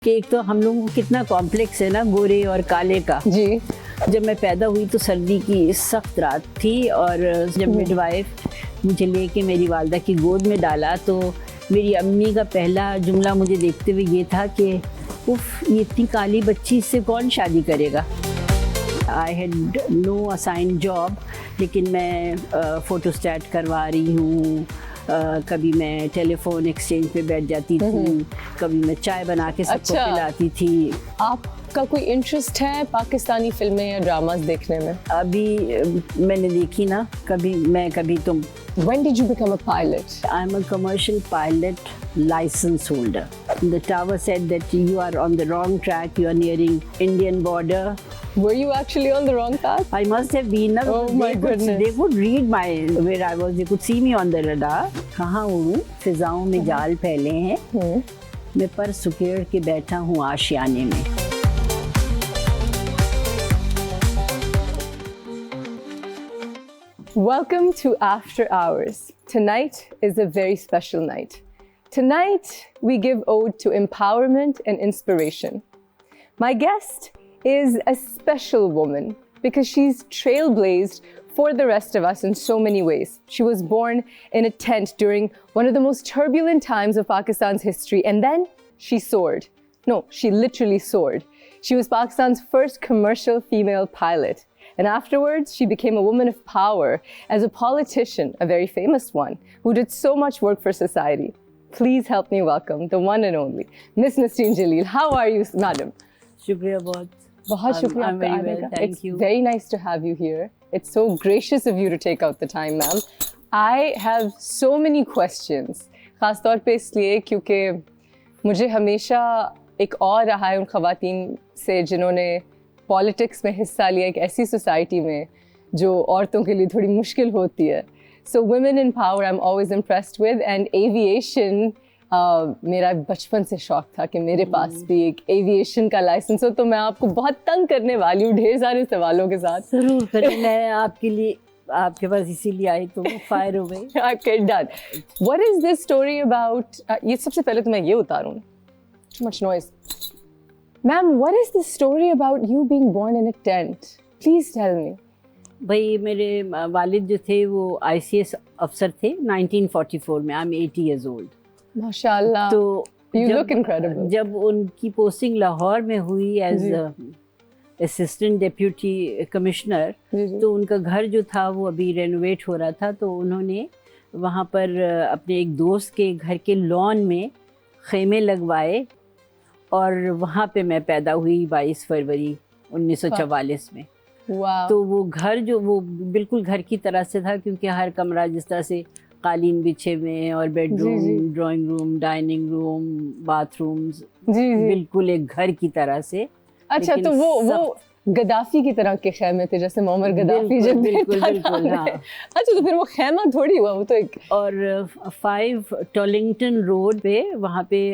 کہ ایک تو ہم لوگوں کو کتنا کمپلیکس ہے نا گورے اور کالے کا. جی جب میں پیدا ہوئی تو سردی کی سخت رات تھی اور جب مڈ وائف مجھے لے کے میری والدہ کی گود میں ڈالا تو میری امی کا پہلا جملہ مجھے دیکھتے ہوئے یہ تھا کہ اف یہ اتنی کالی بچی اس سے کون شادی کرے گا. I had no assign job لیکن میں فوٹو اسٹیٹ کروا رہی ہوں. کبھی میں ٹیلی فون ایکسچینج پہ بیٹھ جاتی تھی, کبھی میں چائے بنا کے سب کو پلاتی تھی. آپ کا کوئی انٹرسٹ ہے پاکستانی فلمیں یا ڈراماز دیکھنے میں؟ ابھی میں نے دیکھی نا کبھی تم. When did you become a pilot? I'm a commercial pilot license holder. The tower said that you are on the wrong track, you are nearing Indian border. Were you actually on the wrong path? I must have been. Oh my goodness. They could read where I was. They could see me on the radar. کہاں ہوں؟ فضاؤں میں جال پھیلے ہیں. میں پر سکیڑ کے بیٹھا ہوں آشیانے میں. Welcome to After Hours. Tonight is a very special night. Tonight we give ode to empowerment and inspiration. My guest is a special woman because she's trailblazed for the rest of us in so many ways. She was born in a tent during one of the most turbulent times of Pakistan's history, and then she soared. No, she literally soared. She was Pakistan's first commercial female pilot. And afterwards, she became a woman of power as a politician, a very famous one, who did so much work for society. Please help me welcome the one and only Miss Nasreen Jaleel. How are you, madam? شکریہ بہت. بہت شکریہ آپ کا آنے کا. It's very nice to have you here. It's so gracious of you to take out the time, ma'am. I have so many questions. خاص طور پہ اس لیے کیونکہ مجھے ہمیشہ ایک اور رہا ہے ان خواتین سے جنہوں نے پالیٹکس میں حصہ لیا ایک ایسی سوسائٹی میں جو عورتوں کے لیے تھوڑی مشکل ہوتی ہے. So women in power I am always impressed with. And aviation میرا بچپن سے شوق تھا کہ میرے پاس بھی ایک ایویشن کا لائسنس ہو. تو میں آپ کو بہت تنگ کرنے والی ہوں ڈھیر سارے سوالوں کے ساتھ. ضرور کریں. میں آپ کے لیے آپ کے پاس اسی لیے آئی تو فائر ہو گئی. Okay, done. What is this story about? یہ سب سے پہلے تو میں یہ اتاروں. Too much noise. Ma'am, what is the story about you being born in a tent? Please tell me. بھائی میرے والد جو تھے وہ ICS افسر تھے 1944 میں. I'm 80 years old. ماشاء اللہ. تو You look incredible. جب ان کی پوسٹنگ لاہور میں ہوئی ایز اسسٹنٹ ڈیپیوٹی کمشنر تو ان کا گھر جو تھا وہ ابھی رینوویٹ ہو رہا تھا تو انہوں نے وہاں پر اپنے ایک دوست کے گھر کے لان میں خیمے لگوائے اور وہاں پہ میں پیدا ہوئی 22 فروری 1944 میں. تو وہ گھر جو وہ بالکل گھر کی طرح سے تھا کیونکہ ہر کمرہ جس طرح سے قالین بچھے ہوئے اور bed room, drawing room, dining room, bath rooms بالکل ایک گھر کی طرح سے. اچھا تو وہ گدافی کی طرح کے خیمے تھے جیسے معمر گدافی جب بالکل. ہاں اچھا تو پھر وہ خیمہ تھوڑی ہوا وہ تو ایک. اور 5 ٹولنگٹن روڈ پہ وہاں پہ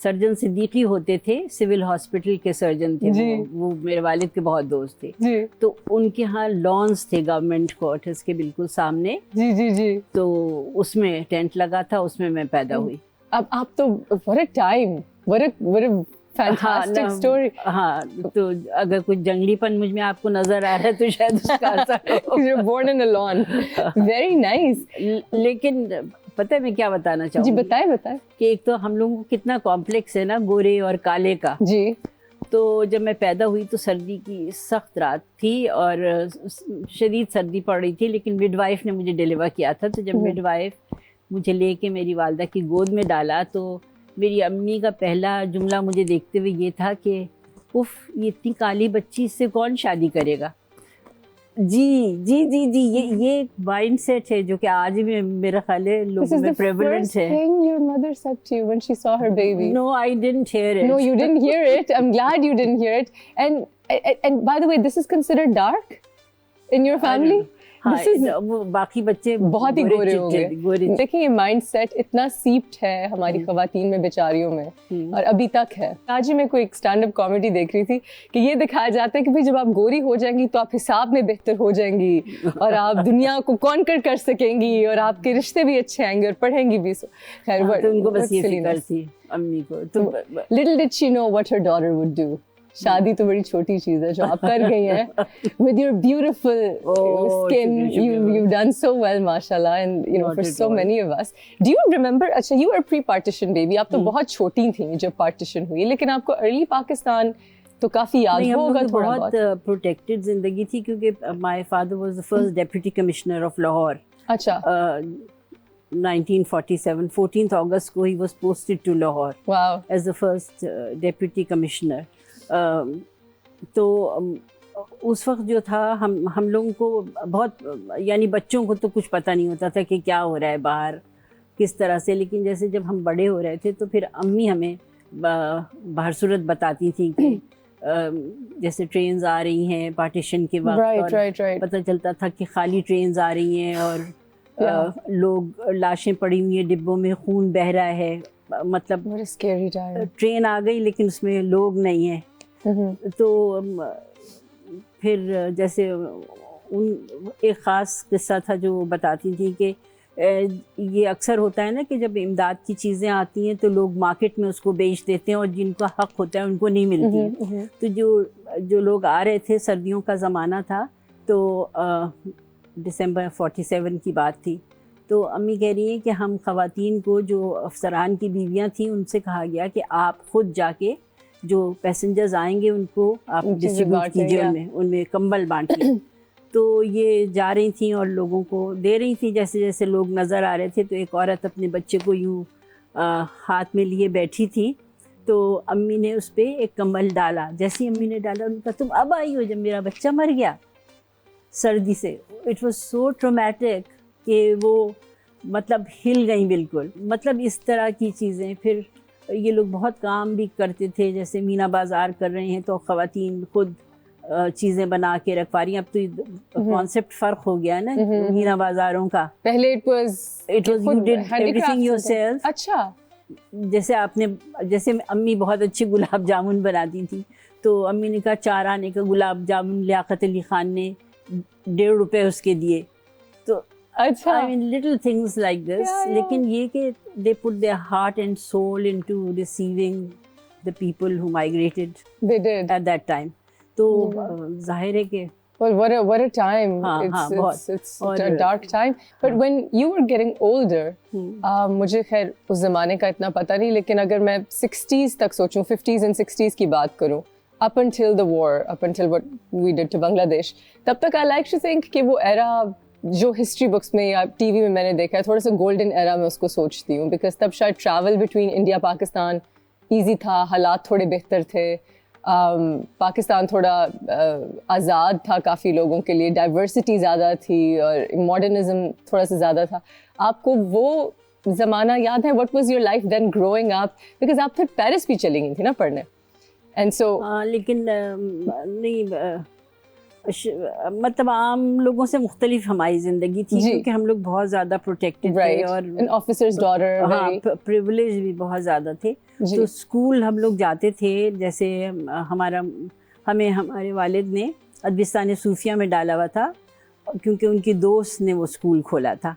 سرجن صدیقی ہوتے تھے, سول ہاسپٹل کے سرجن تھے. وہ میرے والد کے بہت دوست تھے. تو ان کے ہاں لانس تھے گورنمنٹ کوارٹرز کے بالکل سامنے. جی تو اس میں ٹینٹ لگا تھا, اس میں میں پیدا ہوئی. اب آپ تو what a time, what a fantastic story. ہاں تو اگر کوئی جنگلی پن مجھ میں آپ کو نظر آ رہا ہے تو شاید اس کا اثر ہو. You're born in a lawn. Very nice. لیکن پتہ ہے میں کیا بتانا چاہوں گی؟ جی بتائیں. کہ ایک تو ہم لوگوں کو کتنا کمپلیکس ہے نا گورے اور کالے کا. جی تو جب میں پیدا ہوئی تو سردی کی سخت رات تھی اور شدید سردی پڑ رہی تھی لیکن مڈ وائف نے مجھے ڈیلیور کیا تھا. تو جب مڈ وائف مجھے لے کے میری والدہ کی گود میں ڈالا تو میری امی کا پہلا جملہ مجھے دیکھتے ہوئے یہ تھا کہ اف یہ اتنی کالی بچی اس سے کون شادی کرے گا. جی یہ مائنڈ سیٹ ہے جو کہ آج بھی میرا خیال ہے لوگوں میں پریویلنٹ ہے. This is the first thing your mother said to you when she saw her baby. No, I didn't hear it. No, you didn't hear it. I'm glad you didn't hear it. And by the way, this is considered dark in your family? وہ باقی بچے بہت ہی گورے ہو گئے. دیکھیں یہ mind set اتنا سیپڈ ہے ہماری خواتین میں بیچاریوں میں, اور ابھی تک ہے. آج ہی میں کوئی ایک اسٹینڈ اپ کامیڈی دیکھ رہی تھی کہ یہ دکھایا جاتا ہے کہ بھائی جب آپ گوری ہو جائیں گی تو آپ حساب میں بہتر ہو جائیں گی, اور آپ دنیا کو کانکر کر سکیں گی, اور آپ کے رشتے بھی اچھے آئیں گے, اور پڑھیں گی بھی. خیر ان کو بس یہ فکر تھی امی کو. تو little did she know what her daughter would do. شادی تو بڑی چھوٹی چیز ہے جو آپ کر گئی ہیں with your beautiful skin. You've done so well, mashallah, and you know for so many of us. Do you remember, اچھا you were a pre-partition baby, آپ تو بہت چھوٹی تھیں جب پارٹیشن ہوئی, لیکن آپ کو ارلی پاکستان تو کافی یاد ہوگا تھوڑا بہت. بہت پروٹیکٹڈ زندگی تھی کیونکہ my father was the first deputy commissioner of Lahore. اچھا 1947, 14th August کو he was posted to Lahore. Wow. As the first deputy commissioner. تو اس وقت جو تھا ہم لوگوں کو بہت, یعنی بچوں کو تو کچھ پتہ نہیں ہوتا تھا کہ کیا ہو رہا ہے باہر کس طرح سے, لیکن جیسے جب ہم بڑے ہو رہے تھے تو پھر امی ہمیں باہر صورت بتاتی تھیں کہ جیسے ٹرینز آ رہی ہیں پارٹیشن کے وقت, اور پتہ چلتا تھا کہ خالی ٹرینز آ رہی ہیں اور لوگ لاشیں پڑی ہوئی ہیں ڈبوں میں, خون بہہ رہا ہے, مطلب ٹرین آ گئی لیکن اس میں لوگ نہیں ہیں. تو پھر جیسے ایک خاص قصہ تھا جو وہ بتاتی تھی کہ یہ اکثر ہوتا ہے نا کہ جب امداد کی چیزیں آتی ہیں تو لوگ مارکیٹ میں اس کو بیچ دیتے ہیں اور جن کا حق ہوتا ہے ان کو نہیں ملتی ہے. تو جو لوگ آ رہے تھے, سردیوں کا زمانہ تھا, تو دسمبر 47 کی بات تھی, تو امی کہہ رہی ہیں کہ ہم خواتین کو جو افسران کی بیویاں تھیں ان سے کہا گیا کہ آپ خود جا کے جو پیسنجرز آئیں گے ان کو آپ ڈسٹریبیوٹ کیجیے, ان میں کمبل بانٹیے. تو یہ جا رہی تھیں اور لوگوں کو دے رہی تھیں, جیسے جیسے لوگ نظر آ رہے تھے تو ایک عورت اپنے بچے کو یوں ہاتھ میں لیے بیٹھی تھی, تو امی نے اس پہ ایک کمبل ڈالا. جیسے امی نے ڈالا ان کا تم اب آئی ہو جب میرا بچہ مر گیا سردی سے. اٹ واز سو ٹرومیٹک کہ وہ مطلب ہل گئیں بالکل. مطلب اس طرح کی چیزیں. پھر یہ لوگ بہت کام بھی کرتے تھے, جیسے مینا بازار کر رہے ہیں تو خواتین خود چیزیں بنا کے رکھوا رہی ہیں. اب تو کانسیپٹ فرق ہو گیا نا مینا بازاروں کا. پہلے it was you did everything yourself. اچھا, جیسے امی بہت اچھی گلاب جامن بناتی تھیں, تو امی نے کہا 4 آنے کا گلاب جامن لیاقت علی خان نے 1.5 روپے اس کے دیے. تو اچھا, I mean little things like this. لیکن یہ کہ they put their heart and soul into receiving the people who migrated. They did at that time. تو ظاہر ہے کہ well what a time. It's a dark time. But when you were getting older, مجھے خیر اس زمانے کا اتنا پتہ نہیں, لیکن اگر میں 60s تک سوچوں, 50s and 60s کی بات کروں, up until the war, up until what we did to Bangladesh, تب تک I like to think کہ وہ ایرا جو ہسٹری بکس میں یا ٹی وی میں میں نے دیکھا ہے, تھوڑا سا گولڈن ایرا میں اس کو سوچتی ہوں, بیکاز تب شاید travel between India Pakistan easy تھا, حالات تھوڑے بہتر تھے, پاکستان تھوڑا آزاد تھا کافی لوگوں کے لیے, ڈائیورسٹی زیادہ تھی, اور ماڈرنزم تھوڑا سا زیادہ تھا. آپ کو وہ زمانہ یاد ہے؟ What was your life then growing up, because آپ پھر پیرس بھی چلی گئی تھی نا پڑھنے, اینڈ سو لیکن نہیں مطلب عام لوگوں سے مختلف ہماری زندگی تھی, کیونکہ ہم لوگ بہت زیادہ پروٹیکٹڈ تھے, اور آفیسرز ڈاٹر, ہاں پریولیج بھی بہت زیادہ تھے. تو اسکول ہم لوگ جاتے تھے, جیسے ہمیں ہمارے والد نے ادبستان صوفیہ میں ڈالا ہوا تھا, کیونکہ ان کی دوست نے وہ اسکول کھولا تھا.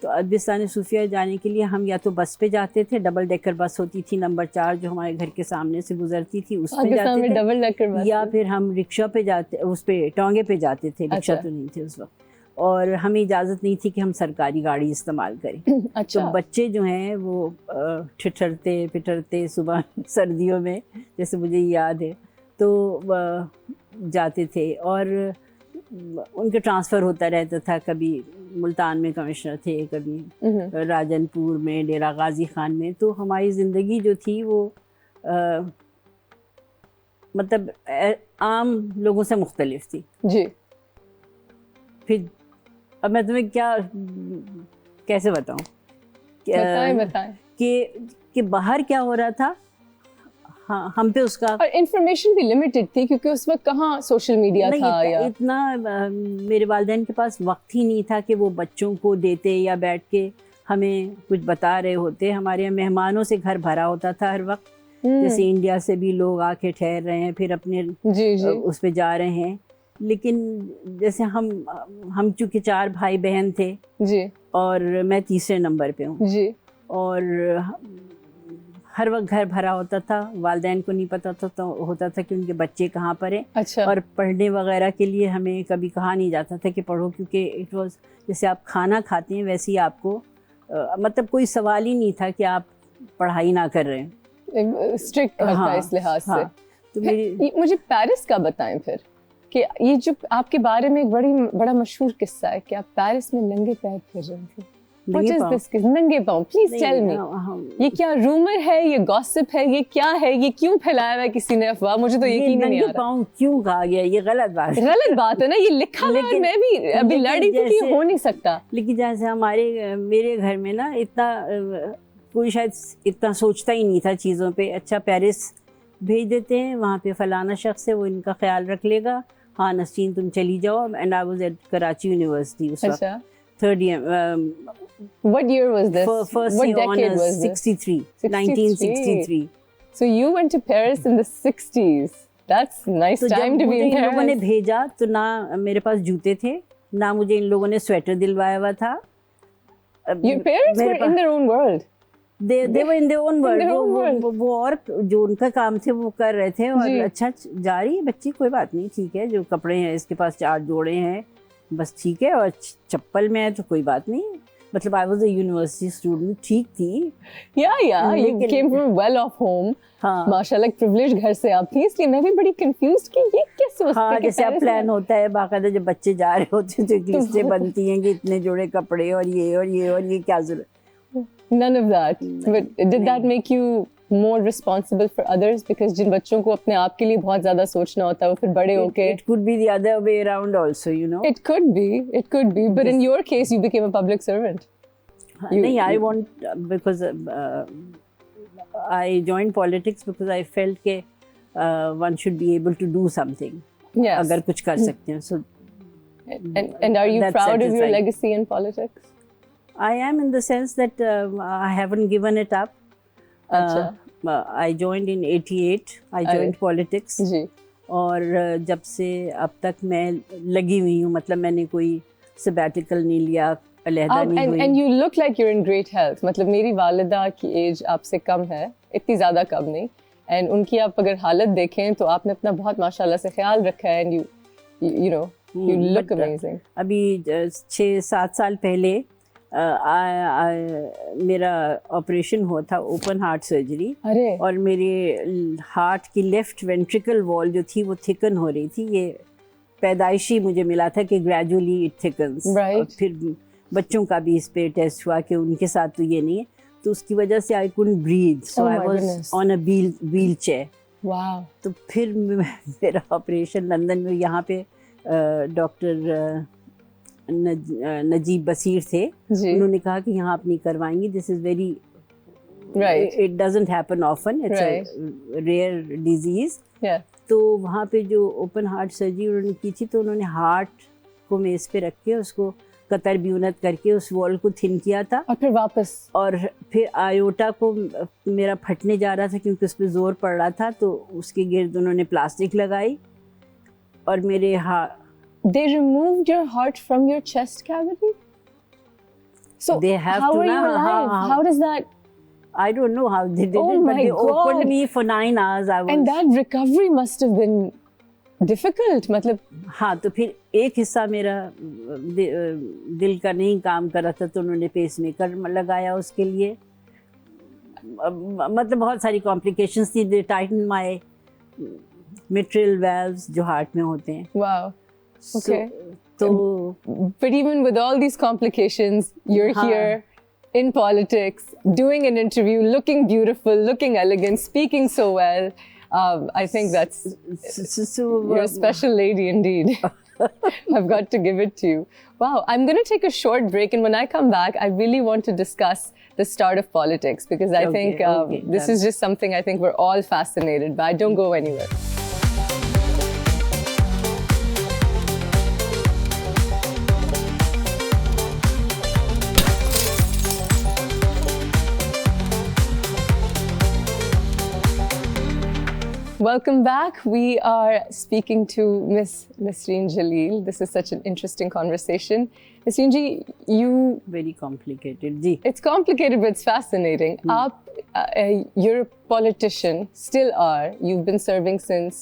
تو ادبستان صوفیہ جانے کے لیے ہم یا تو بس پہ جاتے تھے, ڈبل ڈیکر بس ہوتی تھی نمبر 4 جو ہمارے گھر کے سامنے سے گزرتی تھی, اس پہ جاتے تھے, یا پھر ہم رکشا پہ جاتے, اس پہ ٹانگے پہ جاتے تھے, رکشا تو نہیں تھے اس وقت, اور ہمیں اجازت نہیں تھی کہ ہم سرکاری گاڑی استعمال کریں. تو بچے جو ہیں وہ ٹھٹھرتے پٹرتے صبح سردیوں میں, جیسے مجھے یاد ہے, تو جاتے تھے, اور ان کے ٹرانسفر ہوتا رہتا تھا. کبھی ملتان میں کمشنر تھے, کبھی راجن پور میں, ڈیرہ غازی خان میں. تو ہماری زندگی جو تھی وہ مطلب عام لوگوں سے مختلف تھی. جی. پھر اب میں تمہیں کیسے بتاؤں بتائیں کہ باہر کیا ہو رہا تھا, ہاں ہم پہ اس کا, اور انفارمیشن بھی لمیٹڈ تھی کیونکہ اس وقت کہاں سوشل میڈیا تھا, یا اتنا میرے والدین کے پاس وقت ہی نہیں تھا کہ وہ بچوں کو دیتے یا بیٹھ کے ہمیں کچھ بتا رہے ہوتے. ہمارے یہاں مہمانوں سے گھر بھرا ہوتا تھا ہر وقت, جیسے انڈیا سے بھی لوگ آ کے ٹھہر رہے ہیں, پھر اپنے اس پہ جا رہے ہیں. لیکن جیسے ہم چونکہ 4 بھائی بہن تھے جی, اور میں تیسرے نمبر پہ ہوں جی, اور ہر وقت گھر بھرا ہوتا تھا. والدین کو نہیں پتہ ہوتا تھا کہ ان کے بچے کہاں پر ہیں. اچھا, اور پڑھنے وغیرہ کے لیے ہمیں کبھی کہا نہیں جاتا تھا کہ پڑھو, کیونکہ اٹ واز جیسے آپ کھانا کھاتے ہیں ویسے ہی آپ کو مطلب کوئی سوال ہی نہیں تھا کہ آپ پڑھائی نہ کر رہے ہیں. اسٹرکٹ تھا اس لحاظ سے. تو مجھے پیرس کا بتائیں پھر, کہ یہ جو آپ کے بارے میں ایک بڑا مشہور قصہ ہے کہ آپ پیرس میں ننگے پیر پھر رہے تھے. ننگے پاؤں, پلیز ٹیل می, یہ کیا رومر ہے, یہ گاسپ ہے, یہ کیا ہے, یہ کیوں پھیلایا ہوا ہے کسی نے افواہ؟ مجھے تو یقین نہیں آ رہا. ننگے پاؤں کیوں کہا گیا, یہ غلط بات ہے نا, یہ لکھا ہوا ہے, میں بھی ابھی لڑی تھی کہ ہو نہیں سکتا. لیکن جیسے میرے گھر میں نا اتنا کوئی شاید اتنا سوچتا ہی نہیں تھا چیزوں پہ. اچھا پیرس بھیج دیتے ہیں, وہاں پہ فلانا شخص ہے وہ ان کا خیال رکھ لے گا, ہاں نسرین تم چلی جاؤ. And I was at Karachi university اس وقت, 3rd year. What year was this? First What year decade honors, was this? 1963. So you went to Paris in the 60s. That's nice time to be in Paris. ان لوگوں نے بھیجا تو نہ میرے پاس جوتے تھے, نہ مجھے ان لوگوں نے سویٹر دلوایا ہوا تھا. Your parents were in their own world. They were in their own world. وہ اور جو ان کا کام تھے وہ کر رہے تھے. اور اچھا جا رہی ہے بچی, کوئی بات نہیں, ٹھیک ہے, جو کپڑے ہیں اس کے پاس 4 جوڑے ہیں بس ٹھیک ہے, اور چپل میں ہے تو کوئی بات نہیں. مطلب I was a university student, ٹھیک تھی. You came from a well-off home. ماشاءاللہ ایک privileged گھر سے آپ تھی, اس لیے میں بھی بڑی confused کہ یہ کیسے ہو سکتا ہے. جیسے اب پلان ہوتا ہے باقاعدہ, جب بچے جا رہے ہوتے ہیں تو ایک لسٹیں بنتی ہیں کہ اتنے جوڑے کپڑے اور یہ کیا ضرورت. None of that. But did that make you more responsible for others? Because جن بچوں کو اپنے آپ کے لیے بہت زیادہ سوچنا ہوتا ہے وہ پھر بڑے ہو کے. It could be the other way around also, you know. It could be. But in your case, you became a public servant. نہیں, I want because I joined politics because I felt کہ one should be able to do something. Yes. اگر کچھ کر سکتے ہیں. So. And are you proud of your legacy in politics? I am in the sense that I haven't given it up. I joined in 88. I joined politics. جی. اور جب سے اب تک میں لگی ہوئی ہوں, مطلب میں نے کوئی sabbatical نہیں لیا, علیحدہ نہیں ہوئی. And you look like you're in great health. مطلب میری والدہ کی ایج آپ سے کم ہے, اتنی زیادہ کم نہیں. And ان کی آپ اگر حالت دیکھیں تو آپ نے اپنا بہت ماشاء اللہ سے خیال رکھا ہے. And you know, you look amazing. ابھی 6-7 سال پہلے میرا آپریشن ہوا تھا, اوپن ہارٹ سرجری, اور میرے ہارٹ کی لیفٹ وینٹریکل وال جو تھی وہ تھکن ہو رہی تھی. یہ پیدائشی مجھے ملا تھا کہ گریجولی اٹ تھکنس. پھر بچوں کا بھی اس پہ ٹیسٹ ہوا کہ ان کے ساتھ تو یہ نہیں ہے, تو اس کی وجہ سے I couldn't breathe, so I was on a wheelchair. تو پھر میرا آپریشن لندن میں, یہاں پہ ڈاکٹر نجیب بصیر تھے, انہوں نے کہا کہ یہاں آپ نہیں کروائیں گی, this is very it doesn't happen often, it's a rare disease. تو وہاں پہ جو اوپن ہارٹ سرجری انہوں نے کی تھی, تو انہوں نے ہارٹ کو میز پہ رکھ کے اس کو قطر بیونت کر کے اس وال کو تھن کیا تھا, اور پھر واپس, اور پھر آیوٹا کو میرا پھٹنے جا رہا تھا کیونکہ اس پہ زور پڑ رہا تھا, تو اس کے گرد انہوں نے پلاسٹک لگائی, اور میرے They removed your heart from your chest cavity? So they have how to are you alive? How does that? I don't know how they did it, but they opened me for 9 hours. And that recovery must have been difficult. مطلب ہاں, تو پھر ایک حصہ میرا دل کا نہیں کام کر رہا تھا, تو انہوں نے پیس میکر لگایا اس کے لیے. مطلب بہت ساری کمپلیکیشنز تھی. They tightened my mitral valves جو ہارٹ میں ہوتے ہیں. Wow. Okay. So, but even with all these complications, you're here in politics, doing an interview, looking beautiful, looking elegant, speaking so well. I think that's you're a special lady indeed. I've got to give it to you. Wow. I'm going to take a short break, and when I come back, I really want to discuss the start of politics, because I think this is just something I think we're all fascinated by. Don't go anywhere. Welcome back. We are speaking to Miss Nasreen Jaleel. This is such an interesting conversation. Nasreen ji, you... Very complicated, ji. It's complicated, but it's fascinating. You're a politician, still are. You've been serving since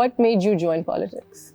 What made you join politics?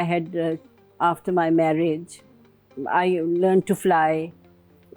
I had after my marriage I learned to fly.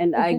and I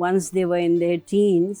once they were in their teens,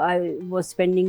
I was spending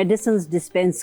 medicines dispense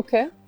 Okay.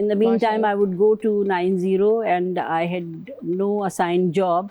In the meantime I would go to 90 and I had no assigned job.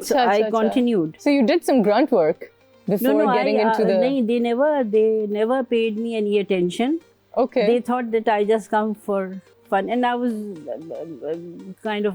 So I continued. So you did some grunt work before getting into the... No, they never paid me any attention. Okay. They thought that I just come for fun and I was kind of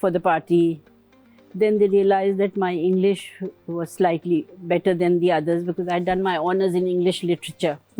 for the party. Then they realized that my English was slightly better than the others because I had done my honors in English literature.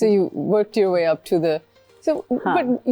So you worked your way up to the... So, but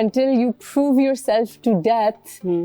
until you prove yourself to death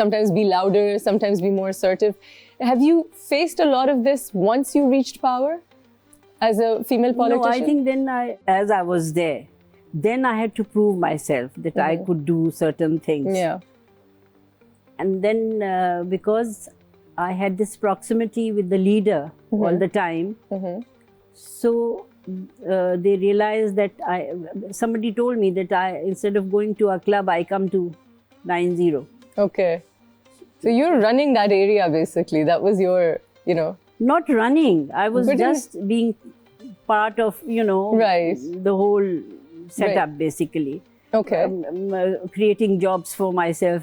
sometimes be louder, sometimes be more assertive. Have you faced a lot of this once you reached power as a female politician? No, I think then as I was there, then I had to prove myself that I could do certain things. Yeah. And then because I had this proximity with the leader all the time, so they realized that somebody told me that instead of going to a club, I come to 90. Okay. So you're running that area basically. That was your, you know. Not running. I was But just being part of, you know, Right. the whole setup Right. basically. Okay. Creating jobs for myself.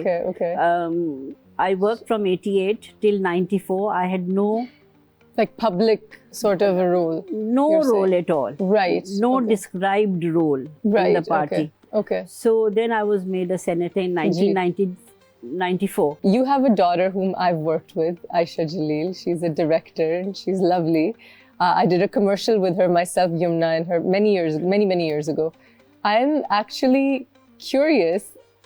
Okay, okay. I worked from 88 till 94. I had no Like public sort of a role. You're role saying. at all. Right. No Okay. described role Right. in the party. Okay. Okay. So then I was made a senator in 1994. You have a daughter whom I've worked with, Aisha Jaleel. She's a director and she's lovely. I did a commercial with her myself, Yumna, and her many years ago. I'm actually curious,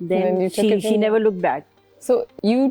then she never looked back. So you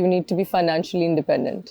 you need to be financially independent.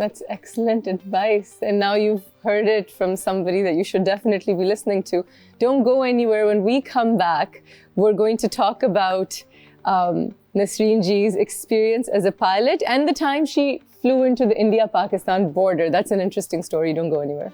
That's excellent advice. And now you've heard it from somebody that you should definitely be listening to. Don't go anywhere. When we come back, we're going to talk about Nasreen Ji's experience as a pilot and the time she flew into the India-Pakistan border. That's an interesting story. Don't go anywhere.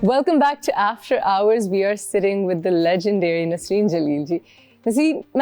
Welcome back to After Hours. We are sitting with the legendary Nasreen Jaleel ji. Nasreen,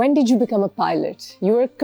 when did you become a pilot? You were a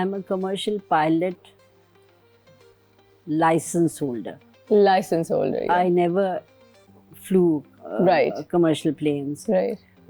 I'm a commercial pilot, license holder. License holder. Yeah. I never flew Right. commercial planes. Right.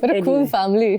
What a cool family.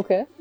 Okay.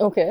Okay.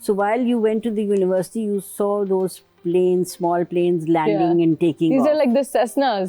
So while you went to the university, you saw those planes, small planes landing and taking These off. are like the Cessnas.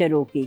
Cherokee.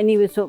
anyway, so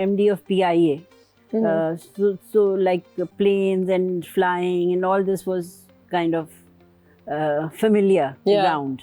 MD of PIA. So like planes and flying and all this was kind of familiar ground.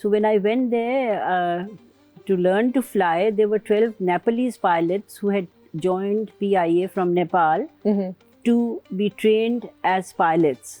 So when I went there to learn to fly, there were 12 Nepalese pilots who had joined PIA from Nepal to be trained as pilots.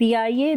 PIA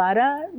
12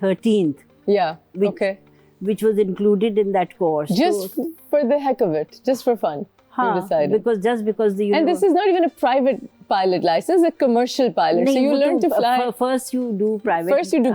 13th. Yeah, which was included in that course. Just for the heck of it, just for fun. Because the and this is not even a private pilot license, a commercial pilot. So you learn to fly. First you do private. First you do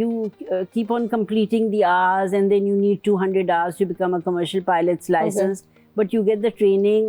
you keep on completing the hours and then you need 200 hours to become a commercial pilot's license. But you get the training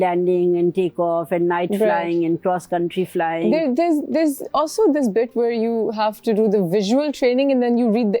landing and take off and night flying and cross country flying. There's also this bit where you have to do the visual training and then you read the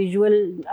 visual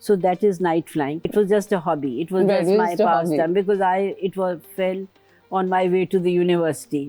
So that is night flying. It was just a hobby. It was just my pastime because it fell on my way to the university.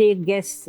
take guests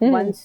once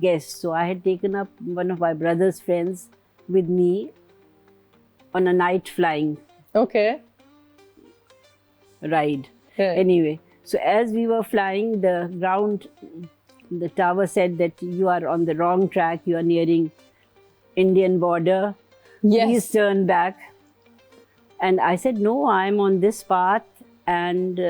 guests. So I had taken up one of my brother's friends with me on a night flying. Okay. Ride. Anyway, so as we were flying, the tower said that you are on the wrong track, you are nearing Indian border. Yes. Please turn back. And I said, no, I'm on this path. And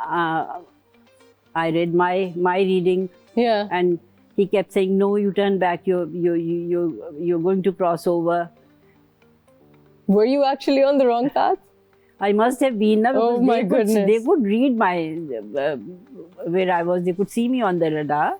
I read my reading. Yeah. And he kept saying, no, you turn back, you're going to cross over. Were you actually on the wrong path? I must have been. Oh my goodness. They could read my where I was. They could see me on the radar.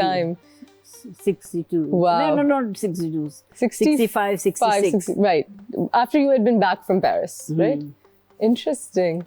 time. 62. Wow. No, not 62. 65, 66. Right. After you had been back from Paris, right? Interesting.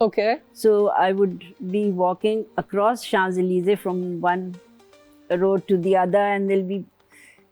Okay. So I would be walking across Champs-Élysées from one road to the other and there'll be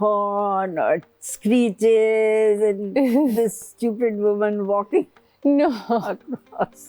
horn or screeches and this stupid woman walking across.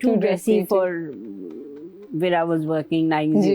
too dressy for where I was working 90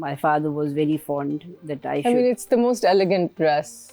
My father was very fond that I should. I mean, it's the most elegant dress.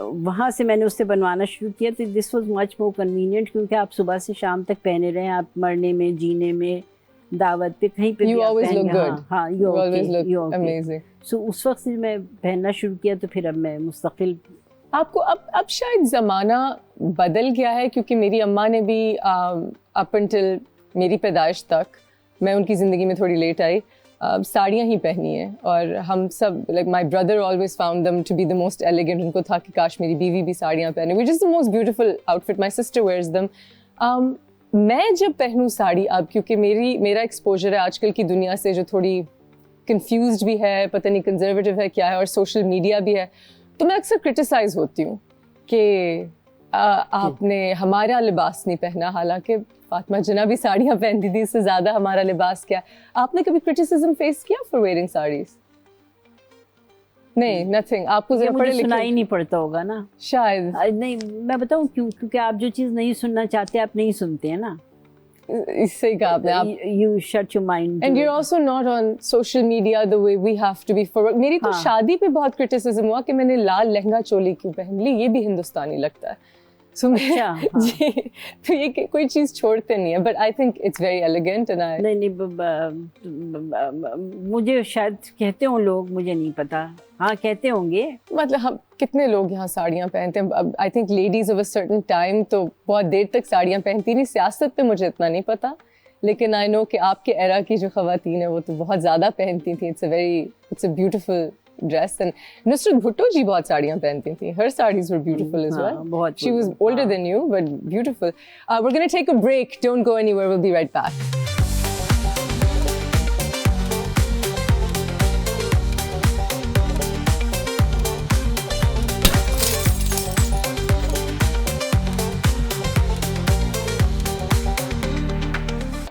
وہاں سے میں نے اس سے بنوانا شروع کیا تو this was much more convenient کیونکہ آپ صبح سے شام تک پہنے رہیں, آپ مرنے میں جینے میں دعوت پہ کہیں پہ You always look good. ہاں You always look amazing. سو اس وقت سے میں پہننا شروع کیا تو پھر اب میں مستقل. آپ کو اب شاید زمانہ بدل گیا ہے کیونکہ میری اماں نے بھی اپ انٹل میری پیدائش تک, میں ان کی زندگی میں تھوڑی لیٹ آئی, ساڑیاں ہی پہنی ہیں, اور ہم سب like my brother always found them to be the most elegant. ان کو تھا کہ کاش میری بیوی بھی ساڑیاں پہنے, which is the most beautiful outfit. My sister wears them. میں جب پہنوں ساڑی اب, کیونکہ میرا ایکسپوجر ہے آج کل کی دنیا سے جو تھوڑی کنفیوزڈ بھی ہے, پتہ نہیں کنزرویٹو ہے کیا ہے, اور سوشل میڈیا بھی ہے, تو میں اکثر کرٹیسائز ہوتی ہوں کہ آپ نے ہمارا لباس نہیں پہنا, حالانکہ فاطمہ جناح بھی ساڑیاں پہنتی تھی, اس سے زیادہ ہمارا لباس کیا. آپ نے کبھی کرٹیسزم فیس کیا فار ویئرنگ ساڑیز؟ نہیں, نتھنگ. آپ کو ذرا پڑھے سنا ہی نہیں پڑتا ہوگا نا شاید. نہیں, میں بتاؤں کیوں, کیونکہ آپ جو چیز نہیں سننا چاہتے آپ نہیں سنتے ہیں نا. اس سے کہا آپ نے, آپ you shut your mind and you're also not on social media the way we have to be for. میری تو شادی پہ بہت کرٹیسزم ہوا کہ میں نے لال لہنگا چولی کیوں پہن لی, یہ بھی ہندوستانی لگتا ہے. جی, تو یہ کوئی چیز چھوڑتے نہیں ہے, but I think it's very elegant. نہیں, مجھے شاید کہتے ہوں لوگ, مجھے نہیں پتا, ہاں کہتے ہوں گے. مطلب ہم کتنے لوگ یہاں ساڑیاں پہنتے ہیں. I think ladies of a certain time تو بہت دیر تک ساڑیاں پہنتی نہیں. سیاست پہ مجھے اتنا نہیں پتا, لیکن آئی نو کہ آپ کے ایرا کی جو خواتین ہیں وہ تو بہت زیادہ پہنتی تھیں. It's a beautiful dress. And Nusrat Bhutto ji bahut saadiyan pehenti thi. Her sarees were beautiful as well. She was older than you, but beautiful. We're going to take a break. Don't go anywhere. We'll be right back.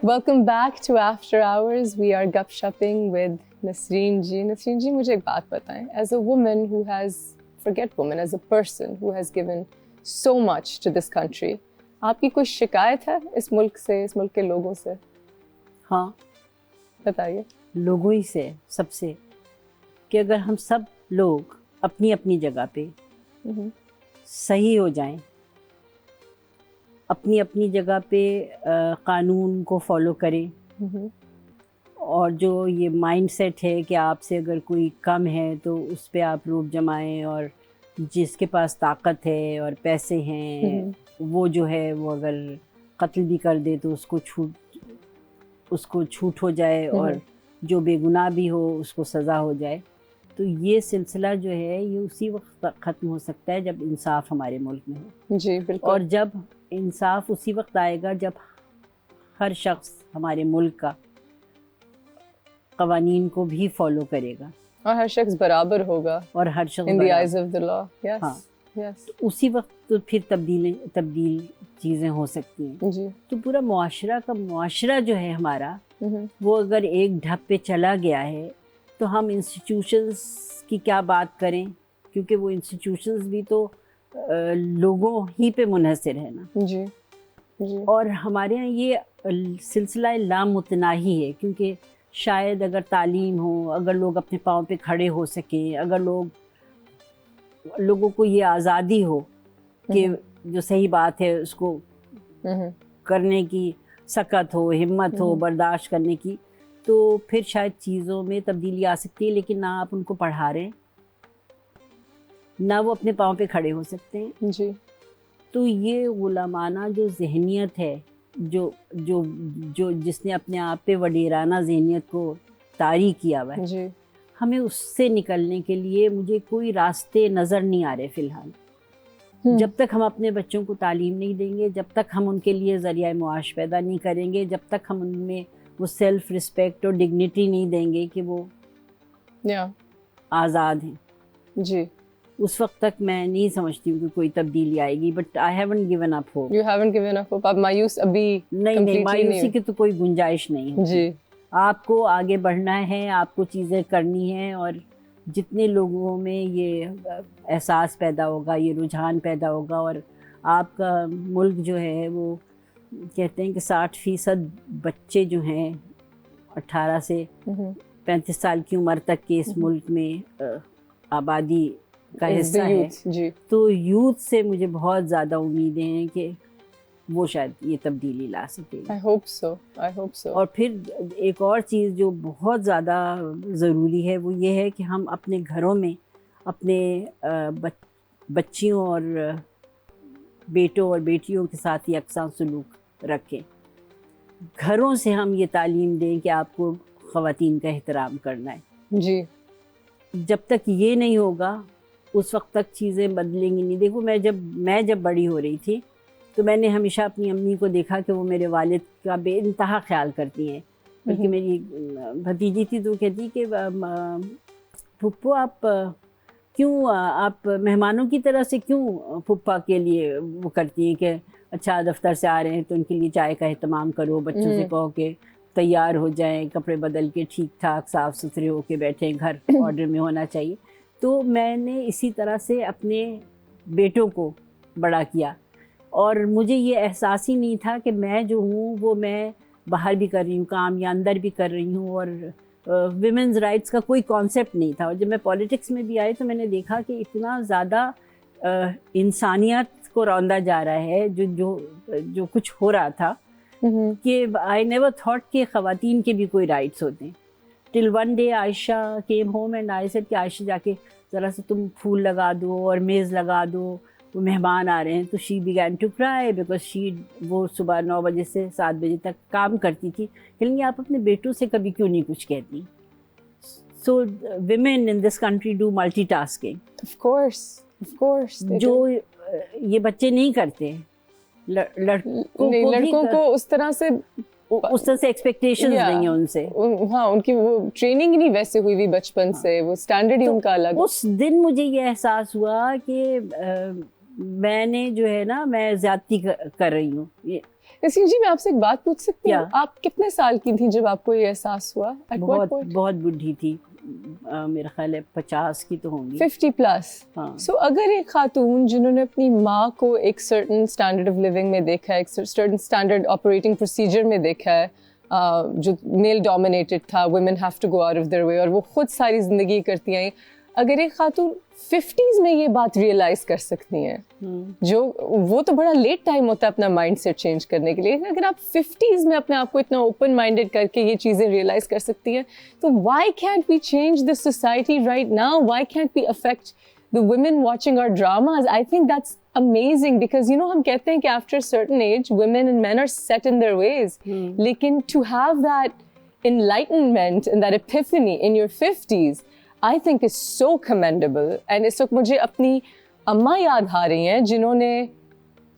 Welcome back to After Hours. We are gup-shupping with Nasreen ji. Nasreen ji, مجھے ایک بات بتائیں. As a woman who has, forget woman, as a person who has given so much to this country, آپ کی کوئی شکایت ہے اس ملک سے, اس ملک کے لوگوں سے؟ ہاں بتائیے. لوگوں ہی سے, سب سے, کہ اگر ہم سب لوگ اپنی اپنی جگہ پہ صحیح ہو جائیں, اپنی اپنی جگہ پہ قانون کو فالو کریں, اور جو یہ مائنڈ سیٹ ہے کہ آپ سے اگر کوئی کم ہے تو اس پہ آپ روپ جمائیں, اور جس کے پاس طاقت ہے اور پیسے ہیں وہ جو ہے وہ اگر قتل بھی کر دے تو اس کو چھوٹ ہو جائے, اور جو بے گناہ بھی ہو اس کو سزا ہو جائے. تو یہ سلسلہ جو ہے یہ اسی وقت ختم ہو سکتا ہے جب انصاف ہمارے ملک میں ہو. جی بالکل. اور جب انصاف اسی وقت آئے گا جب ہر شخص ہمارے ملک کا قوانین کو بھی فالو کرے گا, اور ہر شخص برابر ہوگا, اور ہر شخص in the eyes of the law. Yes. ہاں, Yes. اسی وقت تو پھر تبدیل چیزیں ہو سکتی ہیں. جی. تو پورا معاشرہ جو ہے ہمارا وہ اگر ایک ڈھب پہ چلا گیا ہے تو ہم انسٹیٹیوشنز کی کیا بات کریں, کیونکہ وہ انسٹیٹیوشنز بھی تو لوگوں ہی پہ منحصر ہے نا. جی جی. اور ہمارے یہاں یہ سلسلہ لامتناہی ہے, کیونکہ شاید اگر تعلیم ہو, اگر لوگ اپنے پاؤں پہ کھڑے ہو سکیں, اگر لوگوں کو یہ آزادی ہو کہ جو صحیح بات ہے اس کو کرنے کی سکت ہو, ہمت ہو, برداشت کرنے کی, تو پھر شاید چیزوں میں تبدیلی آ سکتی ہے. لیکن نہ آپ ان کو پڑھا رہے ہیں, نہ وہ اپنے پاؤں پہ کھڑے ہو سکتے ہیں. جی. تو یہ غلامانہ جو ذہنیت ہے, جو جس نے اپنے آپ پہ وڈیرانہ ذہنیت کو طاری کیا ہوا ہے, جی. ہمیں اس سے نکلنے کے لیے مجھے کوئی راستے نظر نہیں آ رہے فی الحال. جب تک ہم اپنے بچوں کو تعلیم نہیں دیں گے, جب تک ہم ان کے لیے ذریعہ معاش پیدا نہیں کریں گے, جب تک ہم ان میں وہ سیلف رسپیکٹ اور ڈگنیٹی نہیں دیں گے کہ وہ آزاد ہیں, جی, اس وقت تک میں نہیں سمجھتی ہوں کہ کوئی تبدیلی آئے گی. But I haven't given up hope. You haven't given up hope. آپ مایوس ابھی نہیں, مایوسی کی تو کوئی گنجائش نہیں ہے. جی. آپ کو آگے بڑھنا ہے, آپ کو چیزیں کرنی ہیں, اور جتنے لوگوں میں یہ احساس پیدا ہوگا, یہ رجحان پیدا ہوگا, اور آپ کا ملک جو ہے وہ کہتے ہیں کہ 60% بچے جو ہیں 18 سے 35 سال کی عمر تک کے اس ملک میں آبادی کا حصہ ہے تو یوتھ سے مجھے بہت زیادہ امیدیں ہیں کہ وہ شاید یہ تبدیلی لا سکے. I hope so. I hope so. اور پھر ایک اور چیز جو بہت زیادہ ضروری ہے وہ یہ ہے کہ ہم اپنے گھروں میں اپنے بچیوں اور بیٹوں اور بیٹیوں کے ساتھ یکساں سلوک رکھیں. گھروں سے ہم یہ تعلیم دیں کہ آپ کو خواتین کا احترام کرنا ہے. جی. جب تک یہ نہیں ہوگا اس وقت تک چیزیں بدلیں گی نہیں. دیکھو میں جب بڑی ہو رہی تھی تو میں نے ہمیشہ اپنی امی کو دیکھا کہ وہ میرے والد کا بے انتہا خیال کرتی ہیں. بلکہ میری بھتیجی تھی تو کہتی کہ پھپھو آپ کیوں آپ مہمانوں کی طرح سے کیوں پھپھا کے لیے وہ کرتی ہیں کہ اچھا دفتر سے آ رہے ہیں تو ان کے لیے چائے کا اہتمام کرو, بچوں سے کہو کہ تیار ہو جائیں, کپڑے بدل کے ٹھیک ٹھاک صاف ستھرے ہو کے بیٹھیں, گھر آرڈر میں ہونا چاہیے. تو میں نے اسی طرح سے اپنے بیٹوں کو بڑا کیا اور مجھے یہ احساس ہی نہیں تھا کہ میں جو ہوں وہ میں باہر بھی کر رہی ہوں کام یا اندر بھی کر رہی ہوں, اور ویمنز رائٹس کا کوئی کانسیپٹ نہیں تھا. اور جب میں پالیٹکس میں بھی آئی تو میں نے دیکھا کہ اتنا زیادہ انسانیت کو روندا جا رہا ہے جو کچھ ہو رہا تھا کہ آئی نیور تھاٹ کہ خواتین کے بھی کوئی رائٹس ہوتے ہیں. Till one day Ayesha came home and I said کہ عائشہ جا کے ذرا سے تم پھول لگا دو اور میز لگا دو, وہ مہمان آ رہے ہیں. تو شی بیگین ٹو کرائی بیکاز وہ صبح 9 بجے سے 7 بجے تک کام کرتی تھی. کہ آپ اپنے بیٹوں سے کبھی کیوں نہیں کچھ کہتی. So women in this country do multitasking. Of course جو یہ بچے نہیں کرتے. لڑکوں کو اس طرح سے ایکسپیکٹیشنز نہیں ہیں ان سے. ہاں, ان کی وہ ٹریننگ نہیں ویسے ہوئی بچپن سے, وہ اسٹینڈرڈ ہی ان کا الگ. اس دن مجھے یہ احساس ہوا کہ میں نے جو ہے نا میں زیادتی کر رہی ہوں. نسیم جی میں آپ سے ایک بات پوچھ سکتی ہوں؟ آپ کتنے سال کی تھیں جب آپ کو یہ احساس ہوا؟ بہت بڈھی تھی, میرا خیال ہے 50 کی تو ہوں گی. 50+. سو اگر ایک خاتون جنہوں نے اپنی ماں کو ایک سرٹن اسٹینڈرڈ آف لیونگ میں دیکھا ہے, ایک سرٹن اسٹینڈرڈ آپریٹنگ پروسیجر میں دیکھا ہے جو میل ڈومینیٹڈ تھا, women have to go out of their way, اور وہ خود ساری زندگی کرتی ہیں, اگر ایک خاتون 50s میں یہ بات ریئلائز کر سکتی ہیں, جو وہ تو بڑا لیٹ ٹائم ہوتا ہے اپنا مائنڈ سیٹ چینج کرنے کے لیے, اگر آپ 50s میں اپنے آپ کو اتنا اوپن مائنڈیڈ کر کے یہ چیزیں ریئلائز کر سکتی ہیں, تو why can't we change this society right now? Why can't we affect the women watching our dramas? I think that's amazing because, you know, hum kehte hain ki after a certain age, women and men are set in their ways. Lekin to have that enlightenment and that epiphany in your 50s, I think is so commendable. And اس وقت مجھے اپنی اماں یاد آ رہی ہیں جنہوں نے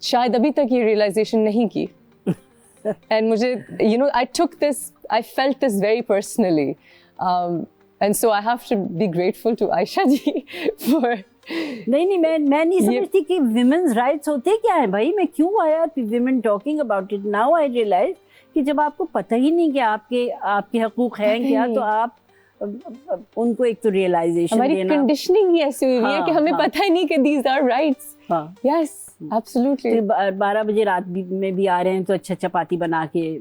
شاید ابھی تک یہ realization نہیں کی. And مجھے, you know, I felt this very personally. And so I have to be grateful to Aisha ji for. نہیں میں نہیں سمجھتی کہ ویمنز رائٹس ہوتے کیا ہیں بھائی. میں کیوں آیا women talking about it. Now I realize کہ جب آپ کو پتہ ہی نہیں کہ آپ کے حقوق ہیں کیا, تو آپ ان کو ایک تو ریئلائزیشن دینا. ہماری کنڈیشننگ ہی ایسی ہوئی ہے کہ ہمیں پتہ ہی نہیں کہ these are rights. Yes absolutely. 12 بجے رات میں بھی آ رہے ہیں تو اچھا چپاتی بنا کے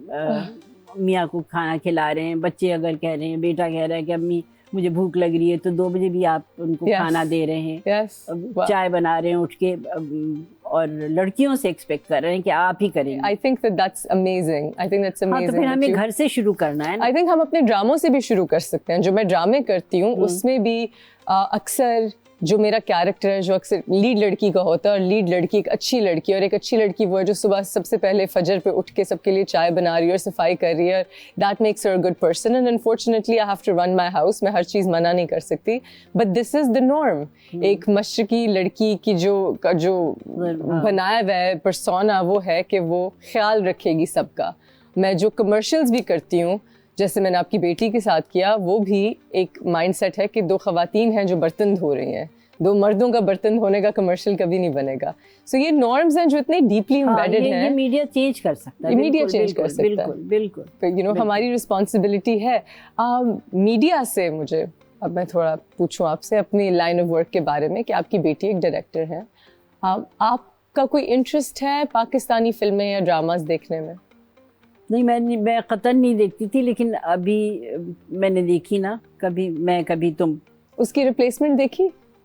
میاں کو کھانا کھلا رہے ہیں. بچے اگر کہہ رہے ہیں, بیٹا کہہ رہا ہے کہ امی مجھے بھوک لگ رہی ہے, تو 2 بجے بھی آپ ان کو کھانا دے رہے ہیں, چائے بنا رہے ہیں اٹھ کے, اور لڑکیوں سے ایکسپیکٹ کر رہے ہیں کہ آپ ہی کریں. I think that's amazing. I think that's amazing. تو پھر ہمیں گھر سے شروع کرنا ہے. I think ہم اپنے ڈراموں سے بھی شروع کر سکتے ہیں. جو میں ڈرامے کرتی ہوں اس میں بھی اکثر جو میرا کیریکٹر ہے جو اکثر لیڈ لڑکی کا ہوتا ہے, اور لیڈ لڑکی ایک اچھی لڑکی, اور ایک اچھی لڑکی وہ ہے جو صبح سب سے پہلے فجر پہ اٹھ کے سب کے لیے چائے بنا رہی ہے اور صفائی کر رہی ہے. That makes her a good person. And unfortunately I have to run my house. میں ہر چیز منع نہیں کر سکتی, but this is the norm. ایک مشرقی لڑکی کی جو بنایا ہوا ہے پرسونا وہ ہے کہ وہ خیال رکھے گی سب کا. میں جو کمرشلز بھی کرتی ہوں, جیسے میں نے آپ کی بیٹی کے ساتھ کیا, وہ بھی ایک مائنڈ سیٹ ہے کہ 2 خواتین ہیں جو برتن دھو رہی ہیں, 2 مردوں کا برتن دھونے کا کمرشل کبھی نہیں بنے گا. سو یہ نارمز ہیں جو اتنے ڈیپلی امبیڈڈ ہیں. یہ میڈیا چینج کر سکتا ہے, میڈیا چینج کر سکتا ہے. بالکل یو نو ہماری رسپانسبلٹی ہے. میڈیا سے مجھے اب میں تھوڑا پوچھوں آپ سے اپنی لائن آف ورک کے بارے میں, کہ آپ کی بیٹی ایک ڈائریکٹر ہیں, آپ کا کوئی انٹرسٹ ہے پاکستانی فلمیں یا ڈراماز دیکھنے میں؟ نہیں, میں قطعاً نہیں دیکھتی تھی, لیکن ابھی میں نے دیکھی نا, کبھی میں کبھی تم. اس کی ریپلیسمنٹ دیکھی؟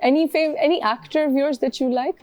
Any actor of yours that you like?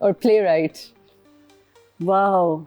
or playwright? Wow.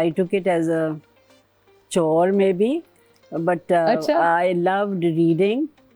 I took it as a chore maybe, but I loved reading.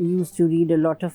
used to read a lot of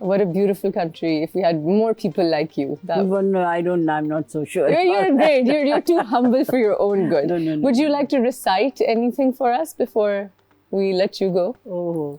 What a beautiful country if we had more people like you. No, I don't know. I'm not so sure. You're great. You're too humble for your own good. No. Would you like to recite anything for us before we let you go? Oh,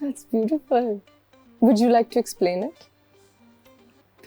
That's beautiful. Would you like to explain it?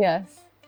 yes,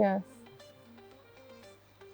yes.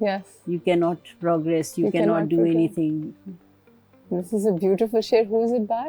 yes. You cannot progress. You cannot do anything. This is a beautiful share. Who is it by?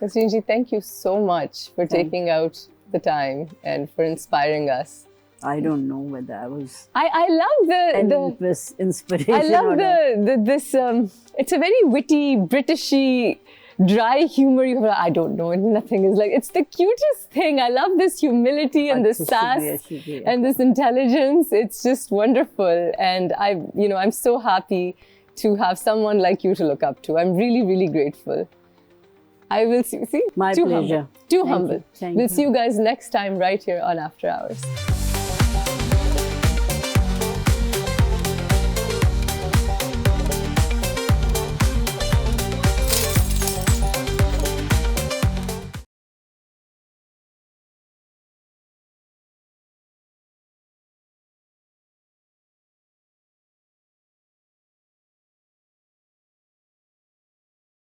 Nasreen ji, thank you so much for taking out the time and for inspiring us. I don't know whether I was. I love the inspiration. I love this. It's a very witty, Britishy, dry humor. I don't know. Nothing is like. It's the cutest thing. I love this humility and this sass and this intelligence. It's just wonderful, and I'm so happy to have someone like you to look up to. I'm really, really grateful. I will see. My pleasure. Too humble. We'll see you guys next time right here on After Hours.